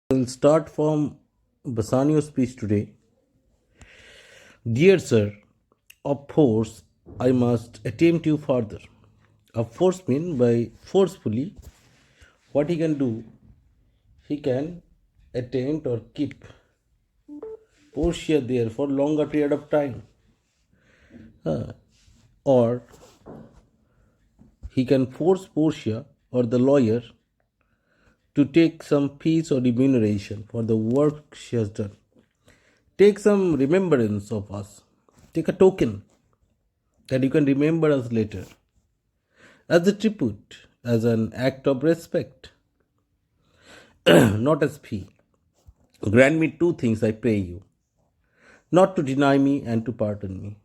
We'll start from Bassanio's speech today. Dear sir, of force I must attempt you further. Of force mean by forcefully what he can do, he can attempt or keep Portia there for longer period of time. Or he can force Portia or the lawyer to take some fees or remuneration for the work she has done. Take some remembrance of us. Take a token that you can remember us later. As a tribute, as an act of respect, not as fee. Grant me two things, I pray you, not to deny me and to pardon me.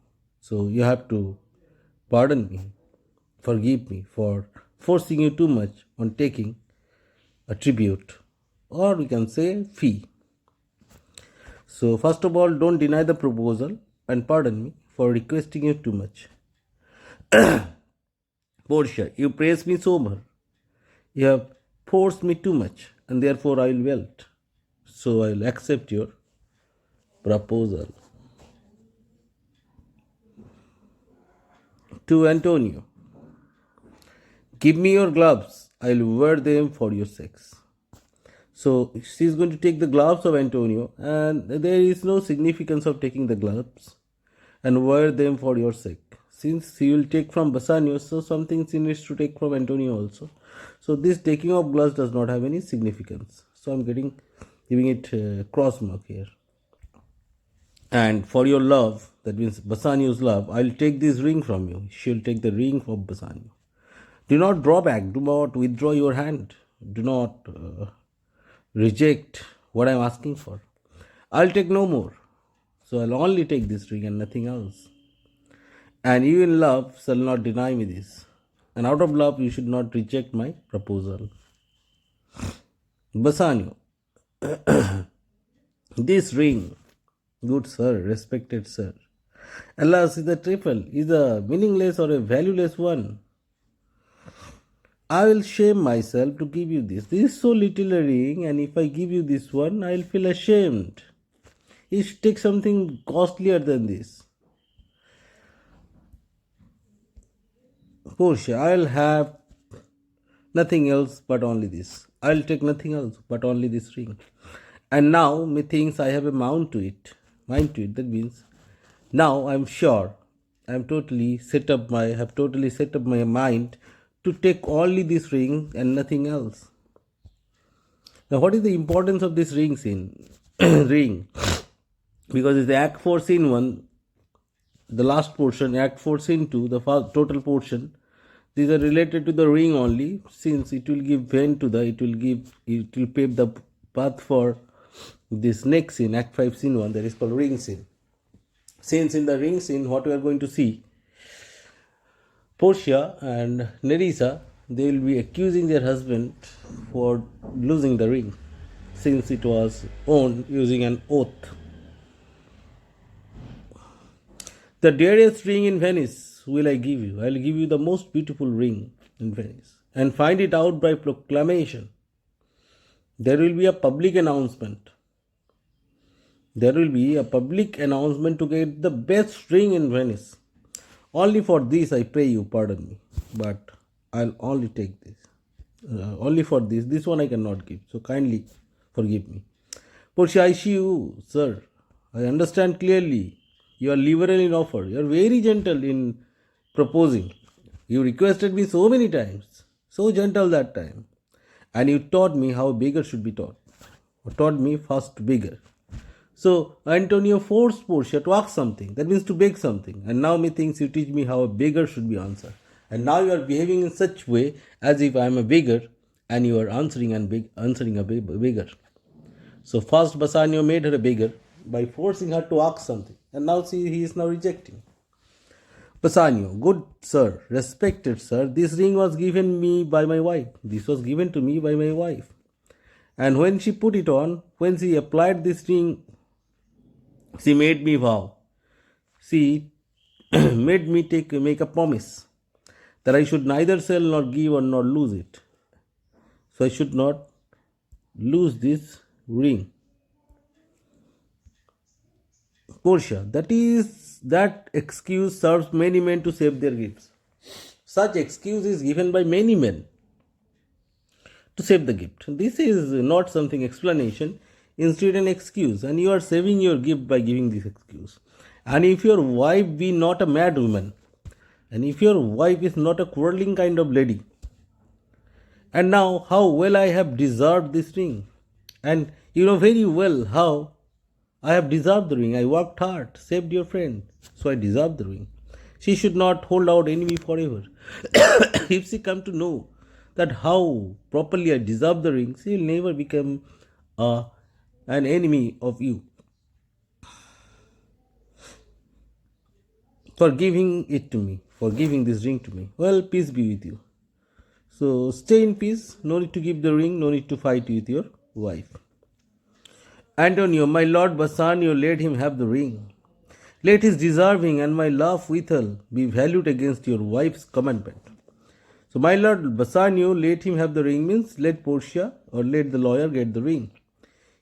So you have to pardon me, forgive me for forcing you too much on taking a tribute, or we can say fee. So, first of all, don't deny the proposal and pardon me for requesting you too much. Portia, you praise me so much. You have forced me too much, and therefore I will wilt. So, I will accept your proposal. To Antonio, give me your gloves. I will wear them for your sakes. So she's going to take the gloves of Antonio, and there is no significance of taking the gloves and wear them for your sake. Since she will take from Bassanio, so something she needs to take from Antonio also. So this taking of gloves does not have any significance. So I'm giving it cross mark here. And for your love, that means Bassanio's love, I'll take this ring from you. She'll take the ring from Bassanio. Do not draw back. Do not withdraw your hand. Do not reject what I'm asking for. I'll take no more. So I'll only take this ring and nothing else. And you in love shall not deny me this. And out of love, you should not reject my proposal. Bassanio, this ring, good sir, respected sir, alas, is a trifle, is a meaningless or a valueless one. I will shame myself to give you this. This is so little a ring, and if I give you this one, I'll feel ashamed. You should take something costlier than this. Portia, I'll have nothing else but only this. I'll take nothing else but only this ring. And now methinks I have a mind to it. That means now I'm sure have totally set up my mind to take only this ring and nothing else. Now, what is the importance of this ring scene? Ring, because it's the Act 4 Scene 1, the last portion, Act 4 Scene 2, the total portion. These are related to the ring only, since it will give vent to it will pave the path for this next scene, Act 5 Scene 1, that is called ring scene. Since in the ring scene, what we are going to see, Portia and Nerissa, they will be accusing their husband for losing the ring, since it was owned using an oath. The dearest ring in Venice will I give you. I will give you the most beautiful ring in Venice. And find it out by proclamation. There will be a public announcement. There will be a public announcement to get the best ring in Venice. Only for this I pray you pardon me. But I'll only take this. Only for this. This one I cannot give. So kindly forgive me. Portia, I see you, sir. I understand clearly. You are liberal in offer. You are very gentle in proposing. You requested me so many times. So gentle that time. And you taught me how a beggar should be taught. Or taught me first beggar. So Antonio forced Portia to ask something. That means to beg something. And now methinks you teach me how a beggar should be answered. And now you are behaving in such way as if I am a beggar and you are answering a beggar. So first Bassanio made her a beggar by forcing her to ask something. And now he is now rejecting. Bassanio, good sir, respected sir, this ring was given me by my wife. This was given to me by my wife. And when she put it on, when she applied this ring, she made me vow. She made me make a promise that I should neither sell nor give or nor lose it. So I should not lose this ring. Portia, that excuse serves many men to save their gifts. Such excuse is given by many men to save the gift. This is not something explanation, instead an excuse, and you are saving your gift by giving this excuse. And if your wife be not a mad woman, and if your wife is not a quarreling kind of lady, and now how well I have deserved this ring, and you know very well how I have deserved the ring. I worked hard, saved your friend, so I deserve the ring. She should not hold out enemy forever. If she come to know that how properly I deserve the ring, she will never become an enemy of you for giving it to me, for giving this ring to me. Well, peace be with you. So stay in peace. No need to give the ring. No need to fight with your wife. Antonio, my lord Bassanio, let him have the ring. Let his deserving and my love withal be valued against your wife's commandment. So my lord Bassanio, let him have the ring means let Portia or let the lawyer get the ring.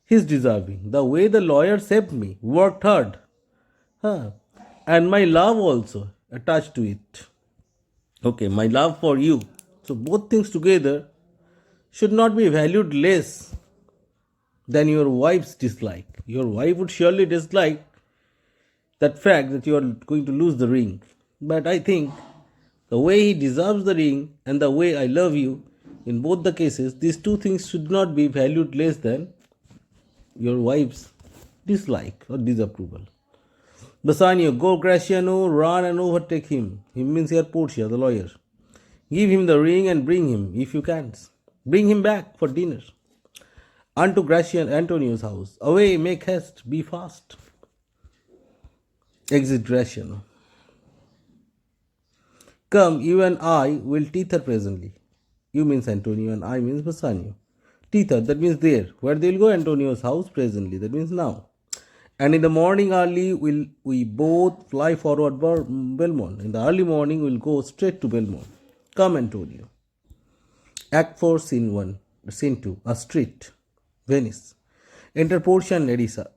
His deserving. The way the lawyer saved me, worked hard. And my love also attached to it. Okay, my love for you. So both things together should not be valued less than your wife's dislike. Your wife would surely dislike that fact that you are going to lose the ring. But I think the way he deserves the ring and the way I love you, in both the cases, these two things should not be valued less than your wife's dislike or disapproval. Bassanio, go Graciano, run and overtake him. He means here Portia, the lawyer. Give him the ring and bring him, if you can. Bring him back for dinner. Unto Antonio's house. Away, make haste, be fast. Exit Graciano. Come, you and I will tether presently. You means Antonio and I means Bassanio. Tether, that means there. Where they will go, Antonio's house presently, that means now. And in the morning early, we both fly forward Belmont. In the early morning, we'll go straight to Belmont. Come, Antonio. Act 4, Scene 1. Scene 2. A street. Venice. Enter Portia and Nerissa.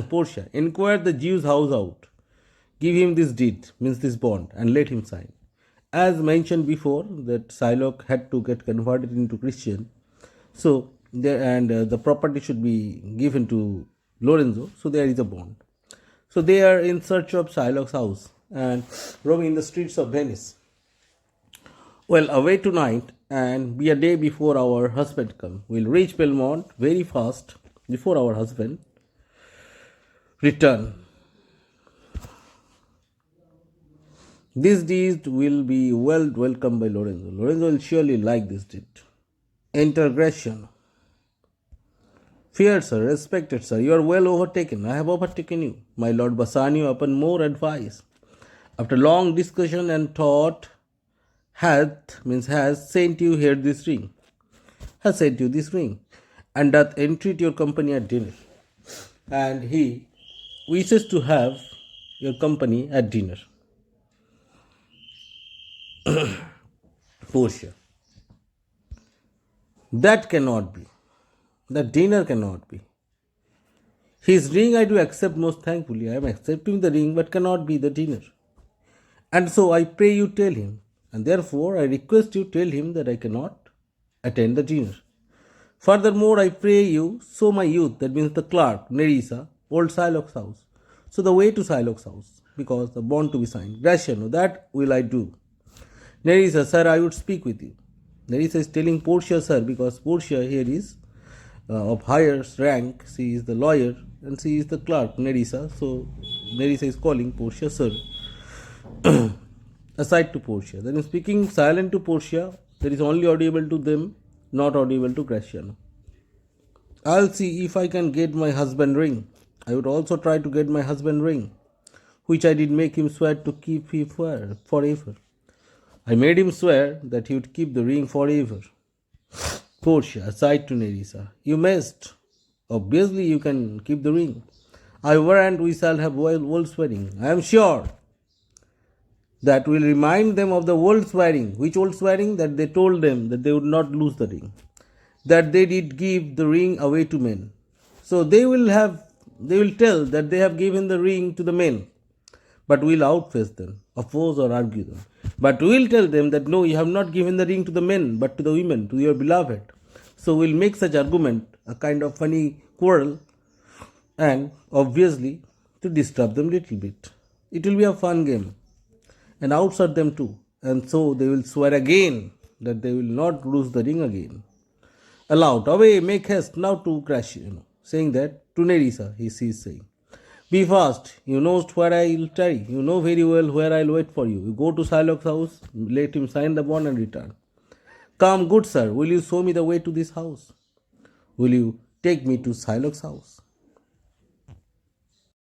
Portia. Inquire the Jew's house out. Give him this deed, means this bond, and let him sign. As mentioned before, that Shylock had to get converted into Christian. So, the property should be given to Lorenzo. So, there is a bond. So, they are in search of Shylock's house and roaming in the streets of Venice. Well, away tonight and be a day before our husband come. We'll reach Belmont very fast before our husband return. This deed will be well welcomed by Lorenzo. Lorenzo will surely like this deed. Enter Graciano. Feared sir, respected sir, you are well overtaken. I have overtaken you. My lord Bassanio, upon more advice, after long discussion and thought, has sent you here this ring. Has sent you this ring, and doth entreat your company at dinner. And he wishes to have your company at dinner. Portia. That cannot be. That dinner cannot be. His ring I do accept most thankfully. I am accepting the ring, but cannot be the dinner. And so I pray you tell him, and therefore I request you tell him that I cannot attend the dinner. Furthermore, I pray you show my youth, that means the clerk, Nerissa, old Shylock's house. So the way to Shylock's house, because the bond to be signed. Graciano, that will I do. Nerissa, sir, I would speak with you. Nerissa is telling Portia, sir, because Portia here is of higher rank. She is the lawyer and she is the clerk, Nerissa. So Nerissa is calling Portia, sir. Aside to Portia. Then speaking silent to Portia, that is only audible to them, not audible to Graciano. I'll see if I can get my husband ring. I would also try to get my husband ring, which I did make him swear to keep forever. I made him swear that he would keep the ring forever. Portia, aside to Nerissa, you must. Obviously, you can keep the ring. I warrant we shall have world swearing. I am sure that will remind them of the old swearing. Which old swearing? That they told them that they would not lose the ring. That they did give the ring away to men. So they will tell that they have given the ring to the men, but we'll outface them, oppose or argue them. But we'll tell them that no, you have not given the ring to the men, but to the women, to your beloved. So we'll make such argument a kind of funny quarrel, and obviously to disturb them little bit. It will be a fun game, and outside them too. And so they will swear again that they will not lose the ring again. Aloud, away, make haste now to crash, saying that to Nerissa, he is saying. Be fast, you know where I'll tarry, you know very well where I'll wait for you. You go to Shylock's house, let him sign the bond and return. Come, good sir, will you show me the way to this house? Will you take me to Shylock's house?